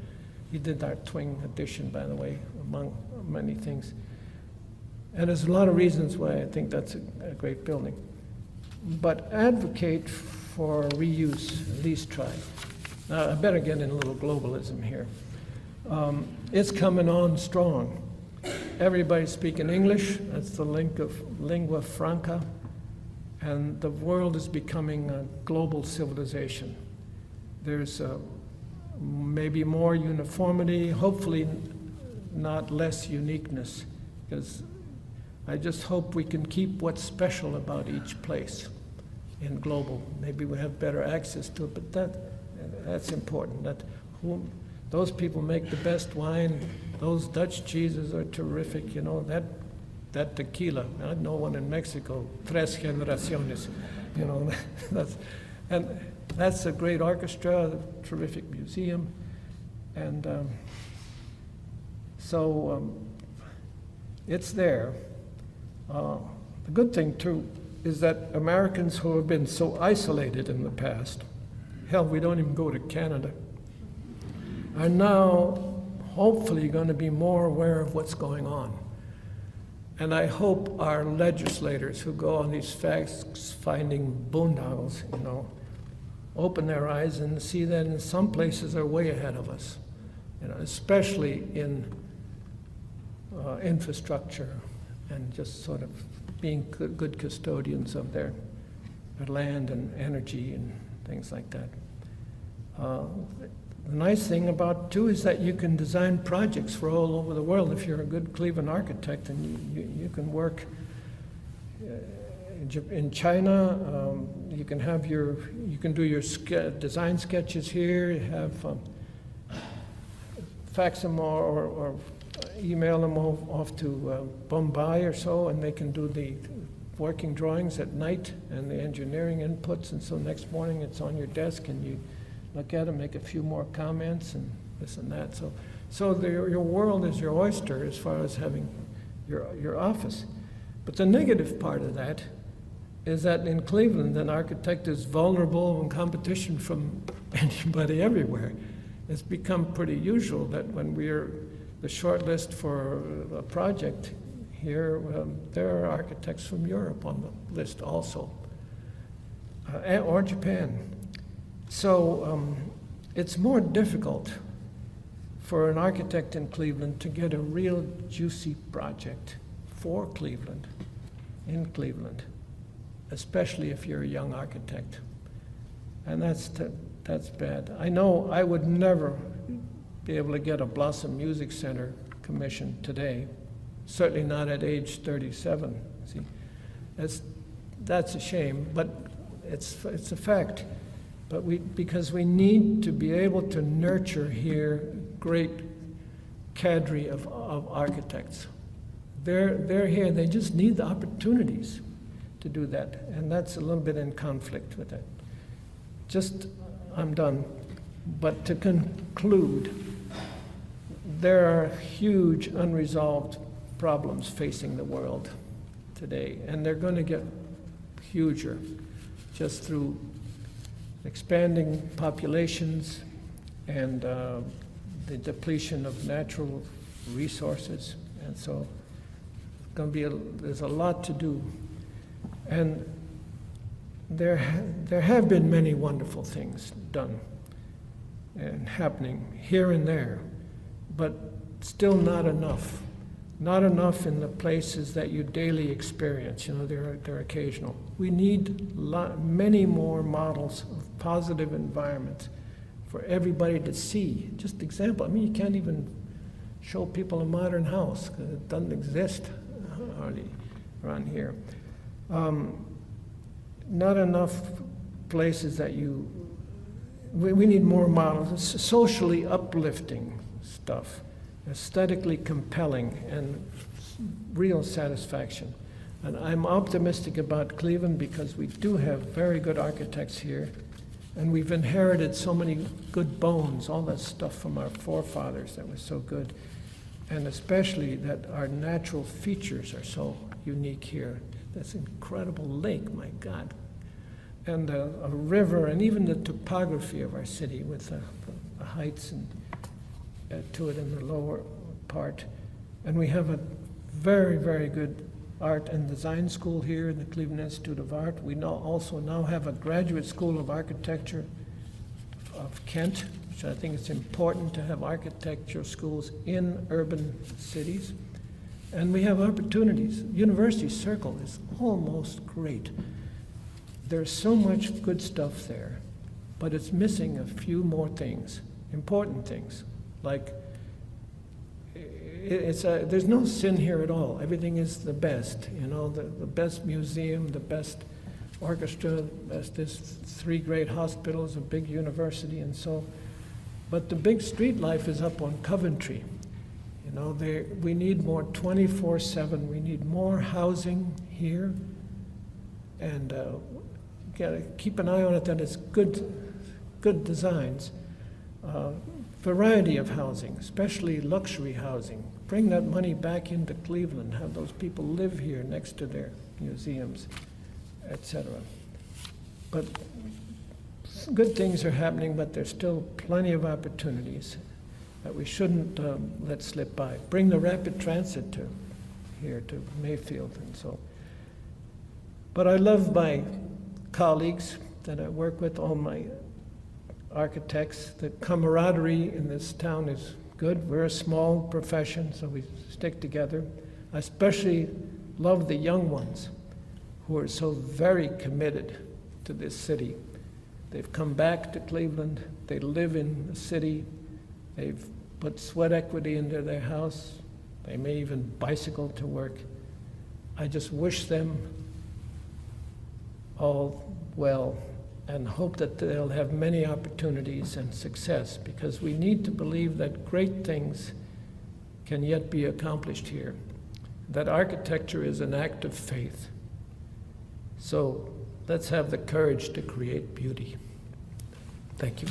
He did our Twing addition, by the way, among many things. And there's a lot of reasons why I think that's a great building. But advocate for reuse, at least try. Now, I better get in a little globalism here. It's coming on strong. Everybody's speaking English. That's the link of lingua franca. And the world is becoming a global civilization. There's maybe more uniformity, hopefully not less uniqueness, because I just hope we can keep what's special about each place in global. Maybe we have better access to it, but that's important. Those people make the best wine. Those Dutch cheeses are terrific. You know, that tequila. I know one in Mexico, Tres Generaciones. You know, that's a great orchestra, a terrific museum. And so it's there. The good thing, too, is that Americans who have been so isolated in the past, hell, we don't even go to Canada, are now hopefully going to be more aware of what's going on. And I hope our legislators who go on these facts-finding boondoggles, you know, open their eyes and see that in some places they're way ahead of us, you know, especially in infrastructure and just sort of being good custodians of their land and energy and things like that. The nice thing about, too, is that you can design projects for all over the world. If you're a good Cleveland architect, and you can work in China, you can have you can do your design sketches here, you have fax them or email them off to Bombay or so, and they can do the working drawings at night and the engineering inputs, and so next morning it's on your desk and you look at them, make a few more comments and this and that. So your world is your oyster as far as having your office. But the negative part of that is that in Cleveland, an architect is vulnerable in competition from anybody everywhere. It's become pretty usual that when we're the short list for a project here, there are architects from Europe on the list also, or Japan. So it's more difficult for an architect in Cleveland to get a real juicy project for Cleveland, in Cleveland, especially if you're a young architect. And that's bad. I know I would never be able to get a Blossom Music Center commission today, certainly not at age 37. See, that's a shame, but it's a fact. because we need to be able to nurture here great cadre of architects. They're here, they just need the opportunities to do that, and that's a little bit in conflict with it. I'm done. But to conclude, there are huge unresolved problems facing the world today, and they're going to get huger just through expanding populations and the depletion of natural resources. And so it's going to be there's a lot to do. And there have been many wonderful things done and happening here and there, but still not enough. Not enough in the places that you daily experience. You know, they're occasional. We need many more models of positive environments for everybody to see. Just example, I mean, you can't even show people a modern house because it doesn't exist hardly around here. Not enough places that we need more models, socially uplifting stuff, aesthetically compelling, and real satisfaction. And I'm optimistic about Cleveland because we do have very good architects here, and we've inherited so many good bones, all that stuff from our forefathers that was so good, and especially that our natural features are so unique here. This incredible lake, my God, and a river, and even the topography of our city with the heights and to it in the lower part. And we have a very, very good art and design school here in the Cleveland Institute of Art. We also now have a graduate school of architecture of Kent, which I think it's important to have architecture schools in urban cities. And we have opportunities. University Circle is almost great. There's so much good stuff there, but it's missing a few more things, important things. Like, there's no sin here at all. Everything is the best, you know, the best museum, the best orchestra, there's 3 great hospitals, a big university, and so. But the big street life is up on Coventry. You know, we need more 24/7. We need more housing here, and gotta keep an eye on it that it's good designs. Variety of housing, especially luxury housing. Bring that money back into Cleveland, have those people live here next to their museums, etc. But good things are happening, but there's still plenty of opportunities that we shouldn't let slip by. Bring the rapid transit to Mayfield and so. But I love my colleagues that I work with, all my architects. The camaraderie in this town is good. We're a small profession, so we stick together. I especially love the young ones who are so very committed to this city. They've come back to Cleveland, they live in the city, they've put sweat equity into their house, they may even bicycle to work. I just wish them all well and hope that they'll have many opportunities and success, because we need to believe that great things can yet be accomplished here, that architecture is an act of faith. So let's have the courage to create beauty. Thank you.